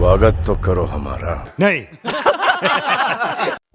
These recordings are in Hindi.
स्वागत तो करो हमारा। नहीं।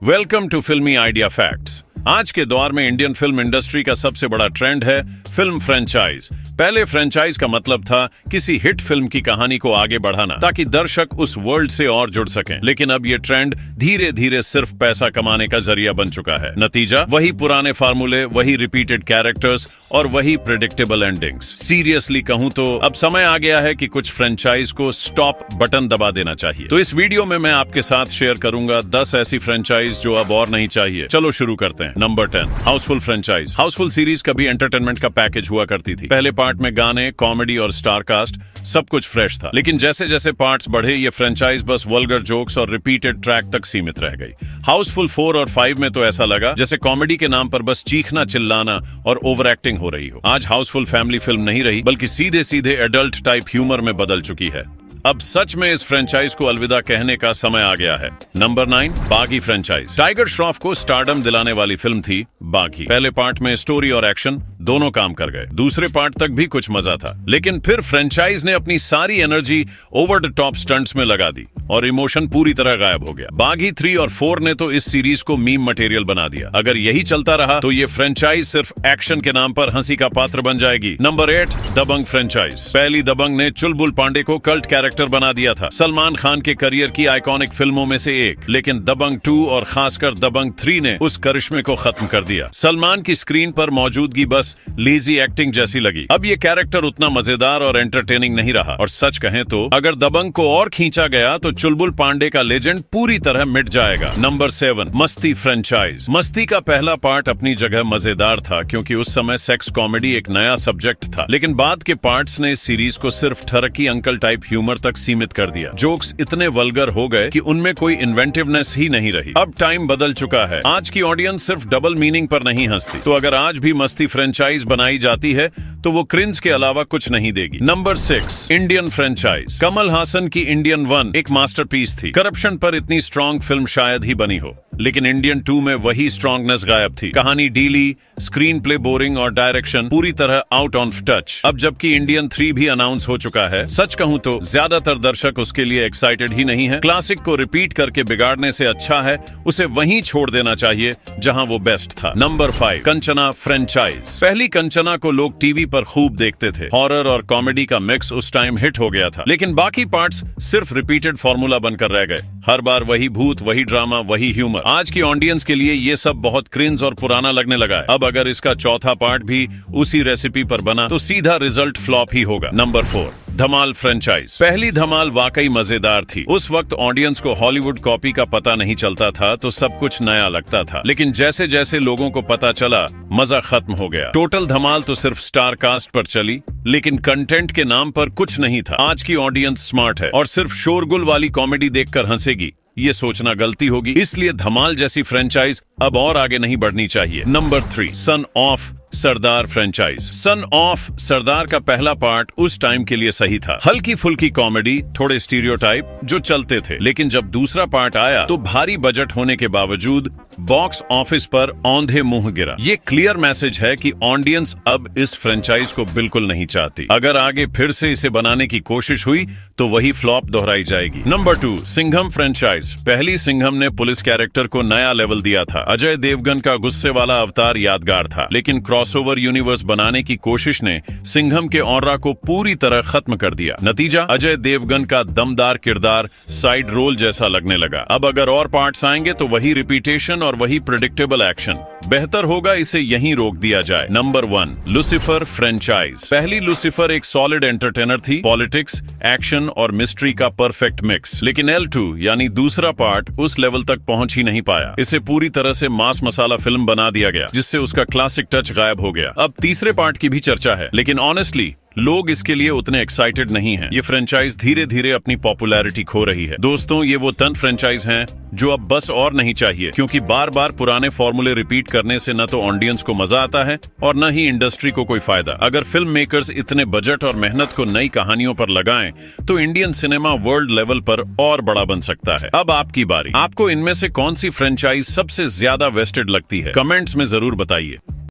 वेलकम टू फिल्मी आइडिया फैक्ट्स। आज के दौर में इंडियन फिल्म इंडस्ट्री का सबसे बड़ा ट्रेंड है फिल्म फ्रेंचाइज। पहले फ्रेंचाइज का मतलब था किसी हिट फिल्म की कहानी को आगे बढ़ाना ताकि दर्शक उस वर्ल्ड से और जुड़ सकें। लेकिन अब ये ट्रेंड धीरे धीरे सिर्फ पैसा कमाने का जरिया बन चुका है। नतीजा वही पुराने फार्मूले, वही रिपीटेड कैरेक्टर्स और वही प्रेडिक्टेबल एंडिंग्स। सीरियसली कहूं तो अब समय आ गया है कि कुछ फ्रेंचाइज को स्टॉप बटन दबा देना चाहिए। तो इस वीडियो में मैं आपके साथ शेयर करूंगा 10 ऐसी फ्रेंचाइज जो अब और नहीं चाहिए। चलो शुरू करते हैं। Number 10, Housefull franchise. Housefull series कभी एंटरटेनमेंट का पैकेज हुआ करती थी। पहले पार्ट में गाने, कॉमेडी और स्टार कास्ट सब कुछ फ्रेश था। लेकिन जैसे जैसे पार्ट्स बढ़े ये फ्रेंचाइज बस वल्गर जोक्स और रिपीटेड ट्रैक तक सीमित रह गई। हाउसफुल 4 और 5 में तो ऐसा लगा जैसे कॉमेडी के नाम पर बस चीखना, चिल्लाना और ओवर एक्टिंग हो रही हो। आज हाउसफुल फैमिली फिल्म नहीं रही बल्कि सीधे सीधे एडल्ट टाइप ह्यूमर में बदल चुकी है। अब सच में इस फ्रेंचाइज को अलविदा कहने का समय आ गया है। नंबर 9, बागी फ्रेंचाइज। टाइगर श्रॉफ को स्टारडम दिलाने वाली फिल्म थी बागी। पहले पार्ट में स्टोरी और एक्शन दोनों काम कर गए। दूसरे पार्ट तक भी कुछ मजा था, लेकिन फिर फ्रेंचाइज ने अपनी सारी energy over the top stunts में लगा दी और इमोशन पूरी तरह गायब हो गया। बागी 3 और 4 ने तो इस सीरीज को मीम मटेरियल बना दिया। अगर यही चलता रहा तो ये फ्रेंचाइज सिर्फ एक्शन के नाम पर हंसी का पात्र बन जाएगी। नंबर 8, दबंग फ्रेंचाइज। पहली दबंग ने चुलबुल पांडे को कल्ट कैरेक्टर बना दिया था, सलमान खान के करियर की आइकॉनिक फिल्मों में से एक। लेकिन दबंग 2 और खासकर दबंग 3 ने उस करिश्मे को खत्म कर दिया। सलमान की स्क्रीन पर मौजूदगी बस लेजी एक्टिंग जैसी लगी। अब ये कैरेक्टर उतना मजेदार और एंटरटेनिंग नहीं रहा। और सच कहें तो अगर दबंग को और खींचा गया तो चुलबुल पांडे का लेजेंड पूरी तरह मिट जाएगा। नंबर 7, मस्ती फ्रेंचाइज। मस्ती का पहला पार्ट अपनी जगह मजेदार था क्योंकि उस समय सेक्स कॉमेडी एक नया सब्जेक्ट था। लेकिन बाद के पार्ट्स ने इस सीरीज को सिर्फ ठरकी अंकल टाइप ह्यूमर तक सीमित कर दिया। जोक्स इतने वल्गर हो गए कि उनमें कोई इन्वेंटिवनेस ही नहीं रही। अब टाइम बदल चुका है। आज की ऑडियंस सिर्फ डबल मीनिंग पर नहीं हंसती। तो अगर आज भी मस्ती फ्रेंचाइज बनाई जाती है तो वो क्रिंज के अलावा कुछ नहीं देगी। Number 6, Indian franchise. Kamal Haasan की इंडियन 1 एक मास्टरपीस थी। करप्शन पर इतनी स्ट्रॉन्ग फिल्म शायद ही बनी हो, लेकिन इंडियन 2 में वही स्ट्रॉन्गनेस गायब थी। कहानी डीली, स्क्रीन प्ले बोरिंग और डायरेक्शन पूरी तरह आउट ऑफ टच। अब जबकि इंडियन 3 भी अनाउंस हो चुका है, सच कहूं तो ज्यादातर दर्शक उसके लिए एक्साइटेड ही नहीं है। क्लासिक को रिपीट करके बिगाड़ने से अच्छा है उसे वहीं छोड़ देना चाहिए जहां वो बेस्ट था। Number 5, Kanchana franchise. पहली कंचना को लोग टीवी पर खूब देखते थे। हॉरर और कॉमेडी का मिक्स उस टाइम हिट हो गया था, लेकिन बाकी पार्ट्स सिर्फ रिपीटेड फॉर्मूला बनकर रह गए। हर बार वही भूत, वही ड्रामा, वही ह्यूमर। आज की ऑडियंस के लिए ये सब बहुत क्रिंज और पुराना लगने लगा है। अब अगर इसका चौथा पार्ट भी उसी रेसिपी पर बना तो सीधा रिजल्ट फ्लॉप ही होगा। नंबर 4, धमाल फ्रेंचाइज। पहली धमाल वाकई मजेदार थी। उस वक्त ऑडियंस को हॉलीवुड कॉपी का पता नहीं चलता था तो सब कुछ नया लगता था। लेकिन जैसे जैसे लोगों को पता चला मजा खत्म हो गया। टोटल धमाल तो सिर्फ स्टार कास्ट पर चली, लेकिन कंटेंट के नाम पर कुछ नहीं था। आज की ऑडियंस स्मार्ट है और सिर्फ शोरगुल वाली कॉमेडी देखकर हंसेगी, ये सोचना गलती होगी। इसलिए धमाल जैसी फ्रेंचाइज अब और आगे नहीं बढ़नी चाहिए। Number 3, son of Sardaar franchise. Son of Sardaar का पहला पार्ट उस टाइम के लिए सही था। हल्की फुल्की कॉमेडी, थोड़े स्टीरियोटाइप जो चलते थे। लेकिन जब दूसरा पार्ट आया तो भारी बजट होने के बावजूद बॉक्स ऑफिस पर औंधे मुंह गिरा। ये क्लियर मैसेज है कि ऑडियंस अब इस फ्रेंचाइज को बिल्कुल नहीं चाहती। अगर आगे फिर से इसे बनाने की कोशिश हुई तो वही फ्लॉप दोहराई जाएगी। Number 2, Singham franchise. पहली सिंघम ने पुलिस कैरेक्टर को नया लेवल दिया था। अजय देवगन का गुस्से वाला अवतार यादगार था, लेकिन क्रॉसओवर यूनिवर्स बनाने की कोशिश ने सिंघम के ऑरा को पूरी तरह खत्म कर दिया। नतीजा अजय देवगन का दमदार किरदार साइड रोल जैसा लगने लगा। अब अगर और पार्ट्स आएंगे तो वही रिपीटेशन और वही प्रेडिक्टेबल एक्शन। बेहतर होगा इसे यहीं रोक दिया जाए। Number 1, Lucifer franchise. पहली लुसिफर एक सॉलिड एंटरटेनर थी, पॉलिटिक्स, एक्शन और मिस्ट्री का परफेक्ट मिक्स। लेकिन L2 यानी दूसरा पार्ट उस लेवल तक पहुंच ही नहीं पाया। इसे पूरी तरह से मास मसाला फिल्म बना दिया गया, जिससे उसका क्लासिक टच गायब हो गया। अब तीसरे पार्ट की भी चर्चा है, लेकिन ऑनेस्टली लोग इसके लिए उतने एक्साइटेड नहीं हैं। ये फ्रेंचाइज धीरे धीरे अपनी पॉपुलैरिटी खो रही है। दोस्तों, ये वो 10 फ्रेंचाइज हैं जो अब बस और नहीं चाहिए, क्योंकि बार बार पुराने फॉर्मूले रिपीट करने से न तो ऑडियंस को मजा आता है और न ही इंडस्ट्री को कोई फायदा। अगर फिल्म मेकर्स इतने बजट और मेहनत को नई कहानियों पर लगाएं तो इंडियन सिनेमा वर्ल्ड लेवल पर और बड़ा बन सकता है। अब आपकी बारी। आपको इनमें से कौन सी फ्रेंचाइज सबसे ज्यादा वेस्टेड लगती है? कमेंट्स में जरूर बताइए।